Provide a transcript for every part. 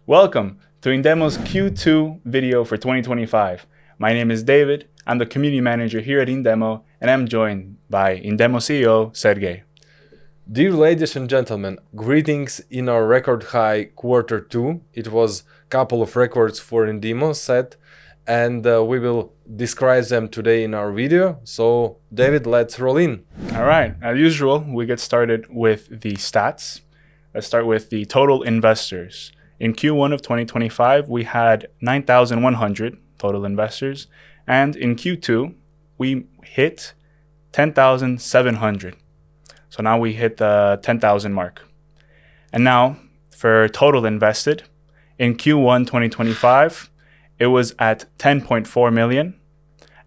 Welcome to Indemo's Q2 video for 2025. My name is David, I'm the community manager here at Indemo, and I'm joined by Indemo CEO, Sergey. Dear ladies and gentlemen, greetings in our record high Q2. It was a couple of records for Indemo set, and we will describe them today in our video. So David, let's roll in. All right, as usual, we get started with the stats. Let's start with the total investors. In Q1 of 2025, we had 9,100 total investors, and in Q2, we hit 10,700. So now we hit the 10,000 mark. And now for total invested, in Q1 2025, it was at 10.4 million,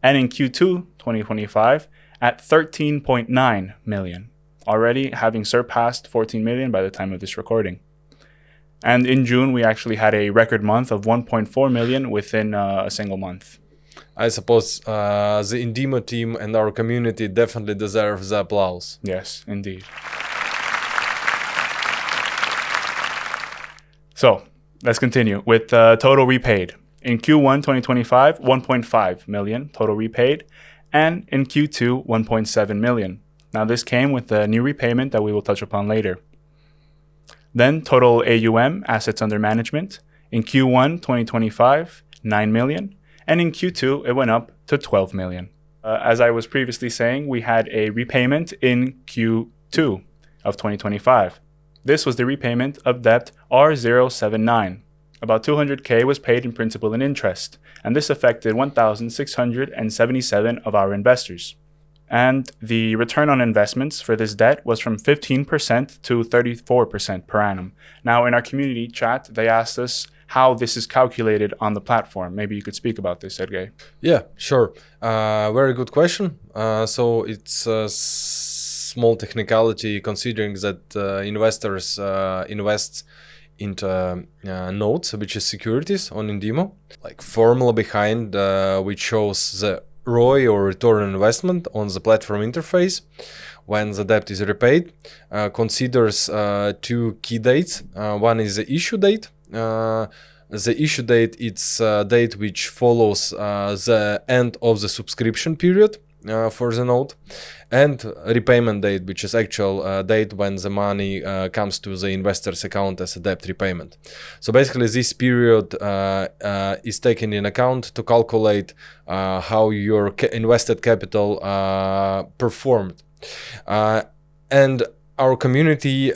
and in Q2 2025, at 13.9 million, already having surpassed 14 million by the time of this recording. And in June, we actually had a record month of 1.4 million within a single month. I suppose the Indemo team and our community definitely deserve the applause. Yes, indeed. So let's continue with total repaid. In Q1 2025, 1.5 million total repaid, and in Q2, 1.7 million. Now this came with a new repayment that we will touch upon later. Then total AUM, assets under management, in Q1 2025, 9 million, and in Q2, it went up to 12 million. As I was previously saying, we had a repayment in Q2 of 2025. This was the repayment of debt R079. About 200K was paid in principal and interest, and this affected 1,677 of our investors. And the return on investments for this debt was from 15% to 34% per annum. Now, in our community chat, they asked us how this is calculated on the platform. Maybe you could speak about this, Sergey. Yeah, sure. Very good question. So it's a small technicality considering that investors invest into notes, which is securities on Indemo. Like formula behind which shows the ROI or return on investment on the platform interface when the debt is repaid, considers two key dates. One is the issue date. The issue date, it's a date which follows the end of the subscription period for the note, and repayment date, which is actual date when the money comes to the investor's account as a debt repayment. So basically this period is taken in account to calculate how your invested capital performed. And our community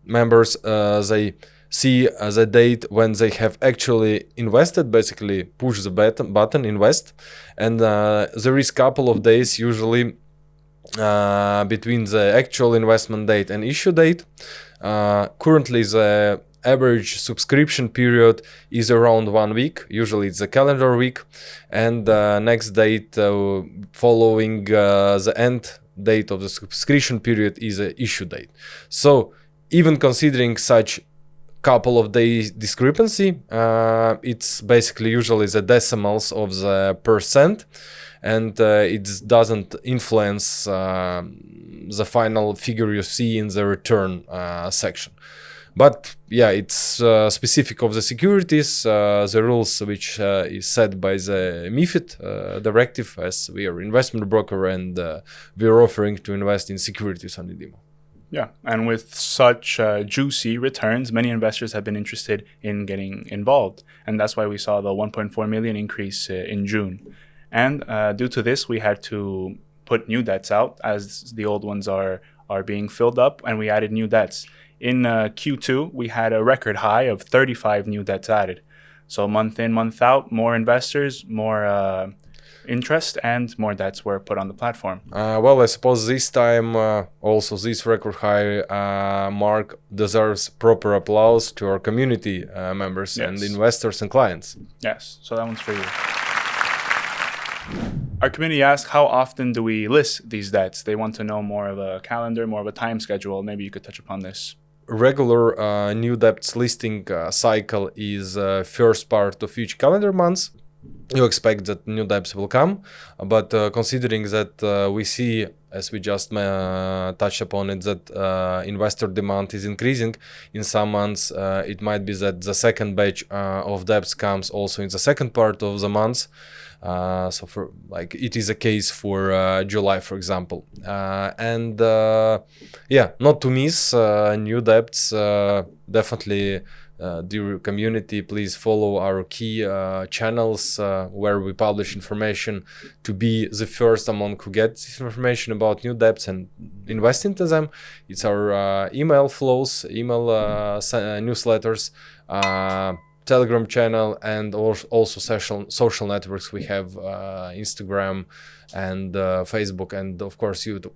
members, they see the date when they have actually invested, basically push the button, invest, and there is couple of days usually between the actual investment date and issue date. Currently the average subscription period is around 1 week, usually it's a calendar week, and next date following the end date of the subscription period is a issue date. So even considering such couple of days discrepancy, it's basically usually the decimals of the percent, and it doesn't influence the final figure you see in the return section. But yeah, it's specific of the securities, the rules which is set by the MiFID directive, as we are investment broker and we are offering to invest in securities on Indemo. Yeah, and with such juicy returns, many investors have been interested in getting involved. And that's why we saw the 1.4 million increase in June. And due to this, we had to put new debts out as the old ones are being filled up, and we added new debts. In Q2, we had a record high of 35 new debts added. So month in, month out, more investors, more interest, and more debts were put on the platform. Well, I suppose this time also this record high mark deserves proper applause to our community members, yes, and investors and clients. Yes, so that one's for you. Our community asked, how often do we list these debts? They want to know more of a calendar, more of a time schedule. Maybe you could touch upon this. regular new debts listing cycle is first part of each calendar month. You expect that new debts will come, but considering that we see, as we just touched upon it, that investor demand is increasing in some months, it might be that the second batch of debts comes also in the second part of the month. So for like it is a case for July, for example, and not to miss new debts. Definitely, dear community, please follow our key channels where we publish information to be the first among who get this information about new debts and invest into them. It's our email flows, email newsletters, Telegram channel, and also social networks. We have Instagram and Facebook, and of course YouTube.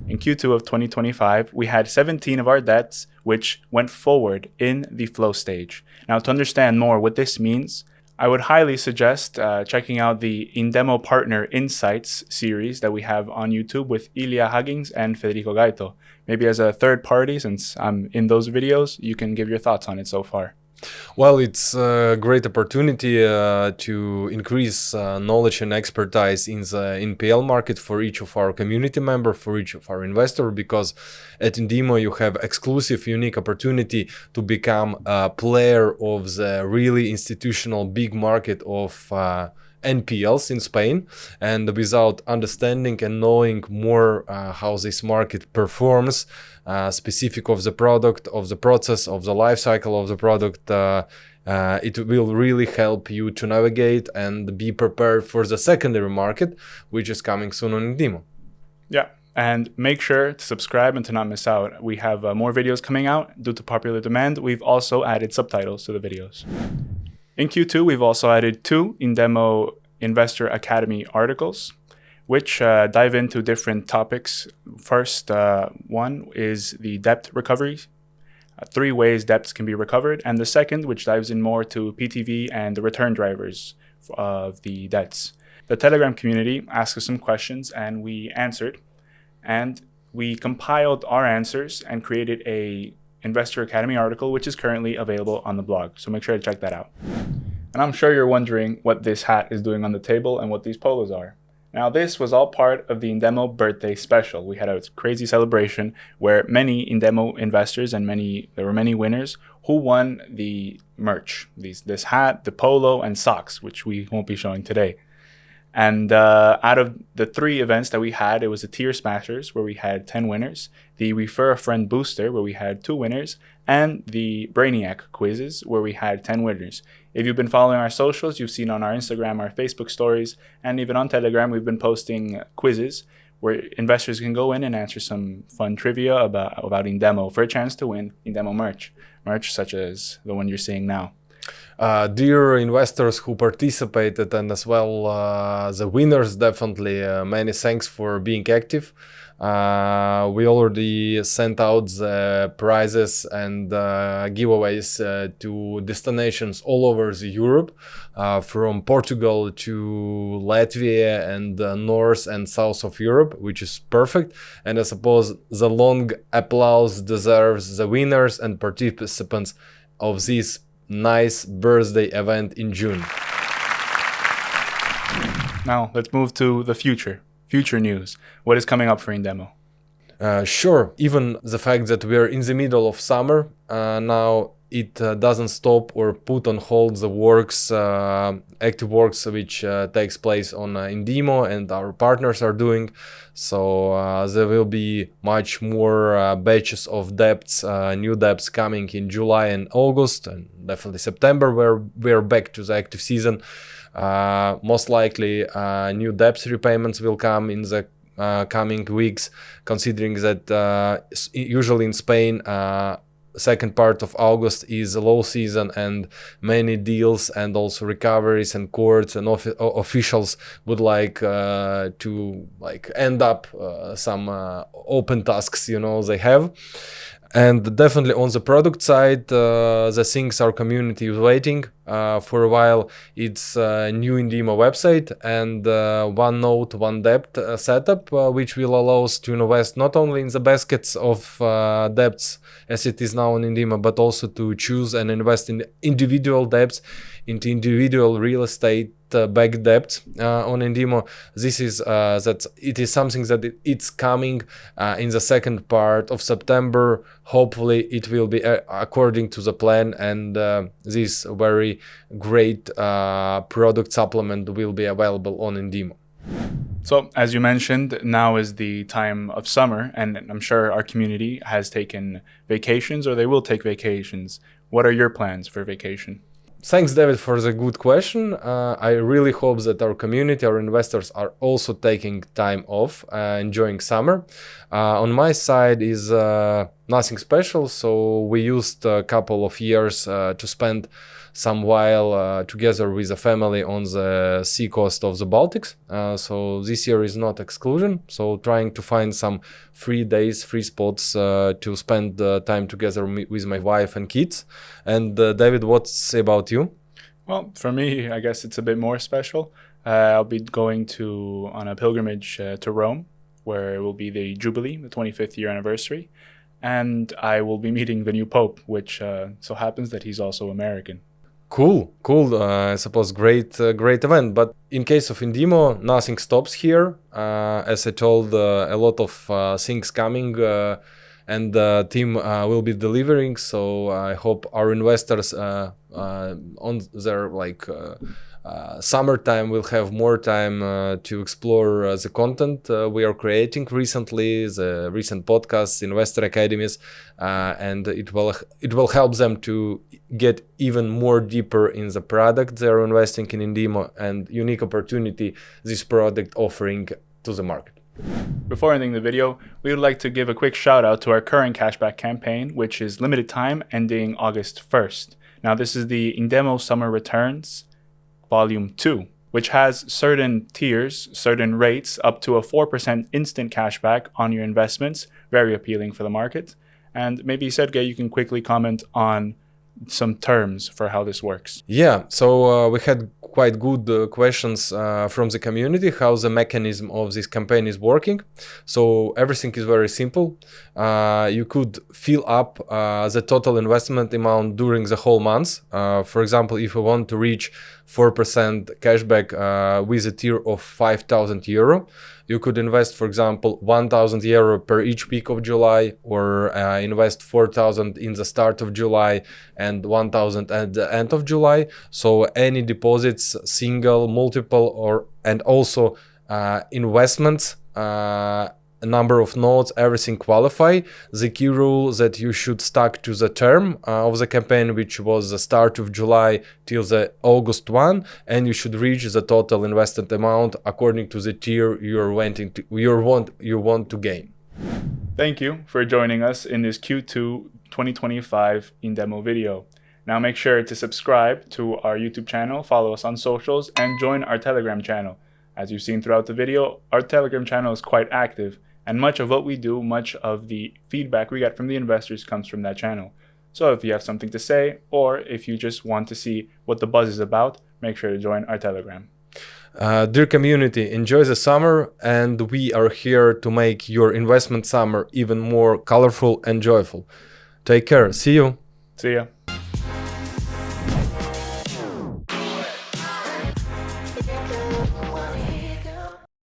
In Q2 of 2025, we had 17 of our debts which went forward in the flow stage. Now, to understand more what this means, I would highly suggest checking out the Indemo Partner Insights series that we have on YouTube with Ilya Huggins and Federico Gaito. Maybe as a third party, since I'm in those videos, you can give your thoughts on it so far. Well, it's a great opportunity to increase knowledge and expertise in the NPL market for each of our community members, for each of our investors, because at Indemo you have exclusive, unique opportunity to become a player of the really institutional big market of NPLs in Spain. And without understanding and knowing more how this market performs, specific of the product, of the process, of the life cycle of the product, it will really help you to navigate and be prepared for the secondary market, which is coming soon on Indemo. Yeah, and make sure to subscribe and to not miss out. We have more videos coming out due to popular demand. We've also added subtitles to the videos. In Q2, we've also added 2 Indemo Investor Academy articles, which dive into different topics. First one is the debt recovery, 3 ways debts can be recovered. And the second, which dives in more to PTV and the return drivers of the debts. The Telegram community asked us some questions and we answered. And we compiled our answers and created a Investor Academy article, which is currently available on the blog. So make sure to check that out. And I'm sure you're wondering what this hat is doing on the table and what these polos are. Now, this was all part of the Indemo birthday special. We had a crazy celebration where many Indemo investors and there were many winners who won the merch, this hat, the polo, and socks, which we won't be showing today. And out of the 3 events that we had, it was the Tier Smashers, where we had 10 winners, the Refer a Friend Booster, where we had 2 winners, and the Brainiac quizzes, where we had 10 winners. If you've been following our socials, you've seen on our Instagram, our Facebook stories, and even on Telegram, we've been posting quizzes where investors can go in and answer some fun trivia about Indemo for a chance to win Indemo merch such as the one you're seeing now. Dear investors who participated, and as well the winners, definitely many thanks for being active. We already sent out the prizes and giveaways to destinations all over Europe, from Portugal to Latvia and north and south of Europe, which is perfect. And I suppose the long applause deserves the winners and participants of this nice birthday event in June. Now let's move to the future news. What is coming up for Indemo? Sure, even the fact that we're in the middle of summer now, it doesn't stop or put on hold the works, active works which takes place on Indemo and our partners are doing. So there will be much more batches of debts, new debts coming in July and August, and definitely September, where we're back to the active season. Most likely new debts repayments will come in the coming weeks, considering that usually in Spain second part of August is a low season and many deals and also recoveries and courts and officials would like to end up some open tasks they have. And definitely on the product side, the things our community is waiting for a while. It's a new Indemo website and one node, one debt setup, which will allow us to invest not only in the baskets of debts as it is now on Indemo, but also to choose and invest in individual debts, into individual real estate backed debts on Indemo. This is that it is something that it's coming in the second part of September. Hopefully it will be according to the plan, and this very great product supplement will be available on Indemo. So, as you mentioned, now is the time of summer, and I'm sure our community has taken vacations or they will take vacations. What are your plans for vacation? Thanks, David, for the good question. I really hope that our community, our investors are also taking time off, enjoying summer. On my side is nothing special. So we used a couple of years to spend some while together with the family on the sea coast of the Baltics. So this year is not exclusion. So trying to find some free days, free spots to spend time together with my wife and kids. And David, what's about you? Well, for me, I guess it's a bit more special. I'll be going on a pilgrimage to Rome, where it will be the Jubilee, the 25th year anniversary. And I will be meeting the new Pope, which so happens that he's also American. Cool. I suppose great event. But in case of Indemo, nothing stops here. As I told, a lot of things coming, and the team will be delivering. So I hope our investors on their summertime will have more time to explore the content we are creating recently, the recent podcasts, investor academies, and it will help them to get even more deeper in the product they are investing in Indemo and unique opportunity this product offering to the market. Before ending the video, we would like to give a quick shout out to our current cashback campaign, which is limited time ending August 1st. Now, this is the Indemo Summer Returns Volume 2, which has certain tiers, certain rates, up to a 4% instant cashback on your investments. Very appealing for the market. And maybe, Sergey, you can quickly comment on some terms for how this works. Yeah, so we had quite good questions from the community, how the mechanism of this campaign is working. So everything is very simple. You could fill up the total investment amount during the whole month. For example, if you want to reach 4% cashback with a tier of 5,000 euro, you could invest, for example, 1,000 euro per each week of July, or invest 4,000 in the start of July and 1,000 at the end of July. So any deposits, single, multiple, and also investments, a number of nodes, everything qualify. The key rule that you should stick to the term of the campaign, which was the start of July till the August 1, and you should reach the total invested amount according to the tier you want to gain. Thank you for joining us in this Q2 2025 Indemo video. Now make sure to subscribe to our YouTube channel, follow us on socials, and join our Telegram channel. As you've seen throughout the video, our Telegram channel is quite active, and much of what we do, much of the feedback we get from the investors comes from that channel. So if you have something to say, or if you just want to see what the buzz is about, make sure to join our Telegram. Dear community, enjoy the summer, and we are here to make your investment summer even more colorful and joyful. Take care. See you. See ya.